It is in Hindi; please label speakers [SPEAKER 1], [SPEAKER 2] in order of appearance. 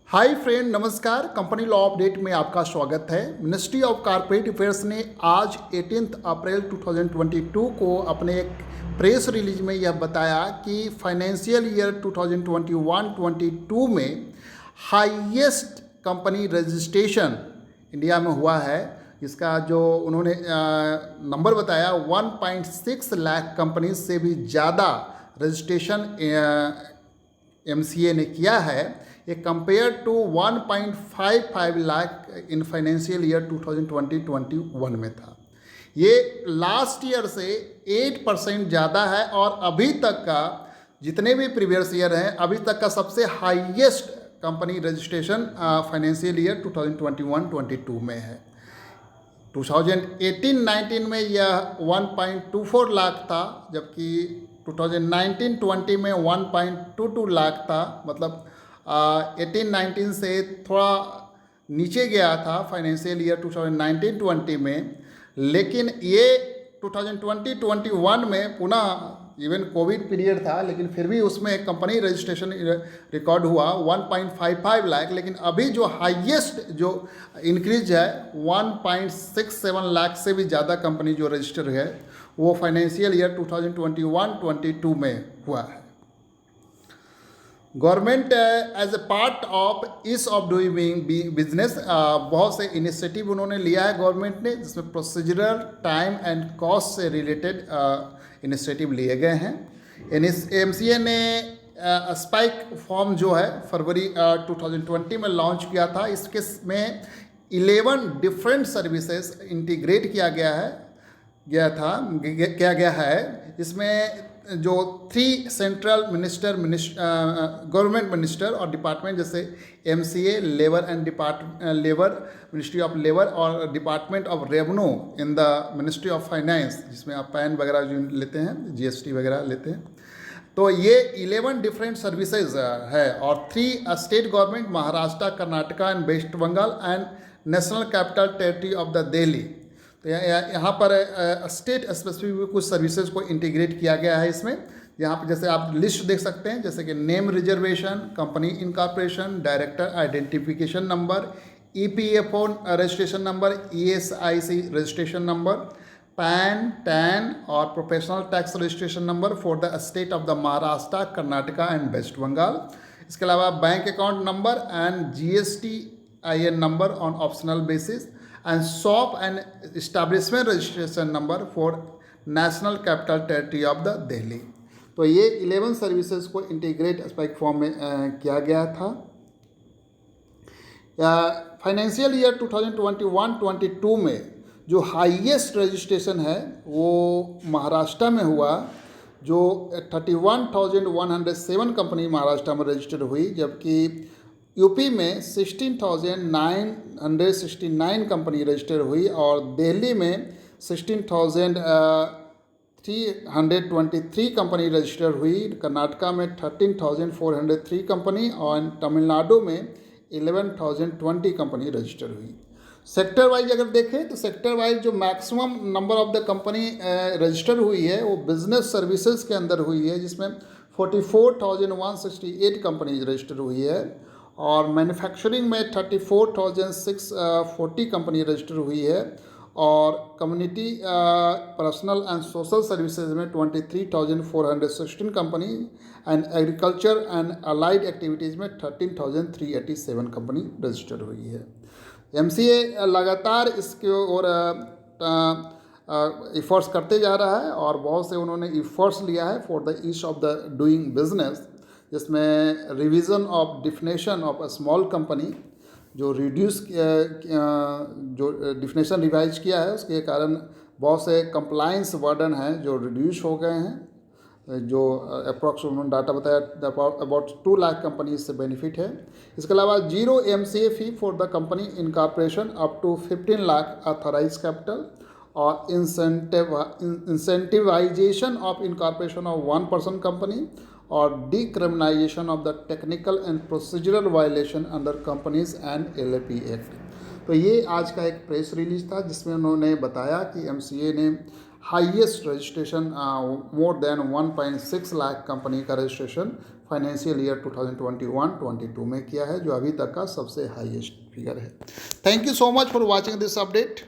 [SPEAKER 1] हाय फ्रेंड, नमस्कार। कंपनी लॉ अपडेट में आपका स्वागत है। मिनिस्ट्री ऑफ कॉर्पोरेट अफेयर्स ने आज 18 अप्रैल 2022 को अपने एक प्रेस रिलीज में यह बताया कि फाइनेंशियल ईयर 2021-22 में हाईएस्ट कंपनी रजिस्ट्रेशन इंडिया में हुआ है। इसका जो उन्होंने नंबर बताया 1.6 लाख कंपनी से भी ज़्यादा रजिस्ट्रेशन एमसीए ने किया है। ये compare to 1.55 lakh in financial year 2020-21 में था। ये लास्ट ईयर से 8% ज़्यादा है और अभी तक का जितने भी प्रीवियस ईयर हैं अभी तक का सबसे highest company registration financial year 2021-22 में है। 2018-19 में यह 1.24 लाख था, जबकि 2019-20 में 1.22 लाख था। मतलब 18-19 से थोड़ा नीचे गया था फाइनेंशियल ईयर 2019-20 में, लेकिन ये 2020-21 में पुनः इवन कोविड पीरियड था, लेकिन फिर भी उसमें कंपनी रजिस्ट्रेशन रिकॉर्ड हुआ 1.55 लाख। लेकिन अभी जो हाईएस्ट जो इंक्रीज है 1.67 लाख से भी ज़्यादा कंपनी जो रजिस्टर है वो फाइनेंशियल ईयर 2021-22 में हुआ है। Government as a part of ease of doing business बहुत से इनिशिएटिव उन्होंने लिया है गवर्नमेंट ने, जिसमें प्रोसीजरल टाइम एंड कॉस्ट से रिलेटेड इनिशिएटिव लिए गए हैं। एमसीए ने स्पाइक फॉर्म जो है फरवरी 2020 में लॉन्च किया था। इसके में 11 डिफरेंट सर्विसेज इंटीग्रेट किया गया है। इसमें जो 3 सेंट्रल गवर्नमेंट मिनिस्टर और डिपार्टमेंट जैसे MCA, labour ministry of labour और department of revenue in the ministry of finance, जिसमें आप पैन वगैरह जो लेते हैं, जीएसटी वगैरह लेते हैं। तो ये 11 डिफरेंट सर्विसेज है और 3 state government Maharashtra, Karnataka and West Bengal and national capital territory of the Delhi. तो यहाँ पर स्टेट स्पेसिफिक कुछ सर्विसेज को इंटीग्रेट किया गया है। इसमें यहाँ पर जैसे आप लिस्ट देख सकते हैं, जैसे कि name reservation, company incorporation, director identification number, EPFO registration number, ESIC registration number, PAN, TAN और professional tax registration number for the state of the Maharashtra, Karnataka and West Bengal. इसके अलावा bank account number and GSTIN number on optional basis and shop and establishment registration number for national capital territory of the Delhi। तो ये 11 सर्विसेज को इंटीग्रेट स्पाइक फॉर्म में किया गया था। फाइनेंशियल ईयर 2021-22 में जो हाईएस्ट रजिस्ट्रेशन है वो महाराष्ट्र में हुआ, जो 31,107 कंपनी महाराष्ट्र में रजिस्टर हुई, जबकि यूपी में 16,969 कंपनी रजिस्टर हुई और दिल्ली में 16,323 कंपनी रजिस्टर हुई, कर्नाटका में 13,403 कंपनी और तमिलनाडु में 11,020 कंपनी रजिस्टर हुई। सेक्टर वाइज अगर देखें तो सेक्टर वाइज जो maximum number of the company register हुई है वो बिजनेस सर्विसेज के अंदर हुई है, जिसमें 44,168 कंपनी रजिस्टर हुई है और मैन्युफैक्चरिंग में 34,640 कंपनी रजिस्टर हुई है और community personal and social services में 23,416 company and agriculture and allied activities में 13,387 कंपनी रजिस्टर हुई है। एमसीए लगातार इसके और इफ़र्ट्स करते जा रहा है और बहुत से उन्होंने इफ़र्ट्स लिया है for the ease of the doing business, जिसमें revision of definition of a small company जो डिफिनेशन रिवाइज किया है, उसके कारण बहुत से कंप्लाइंस वर्डन हैं जो रिड्यूस हो गए हैं, जो अप्रॉक्स उन्होंने डाटा बताया अबाउट 2 लाख कंपनी से बेनिफिट है। इसके अलावा 0 MCA fee for the company incorporation up to 15 lakh authorised capital और incentivisation of incorporation of 1 person company और decriminalisation of the technical and procedural violation under companies and LAP act. तो ये आज का एक प्रेस रिलीज था जिसमें उन्होंने बताया कि एमसीए ने highest registration more than 1.6 lakh company का रजिस्ट्रेशन फाइनेंशियल ईयर 2021-22 में किया है, जो अभी तक का सबसे हाईएस्ट फिगर है। Thank you so much for watching this update.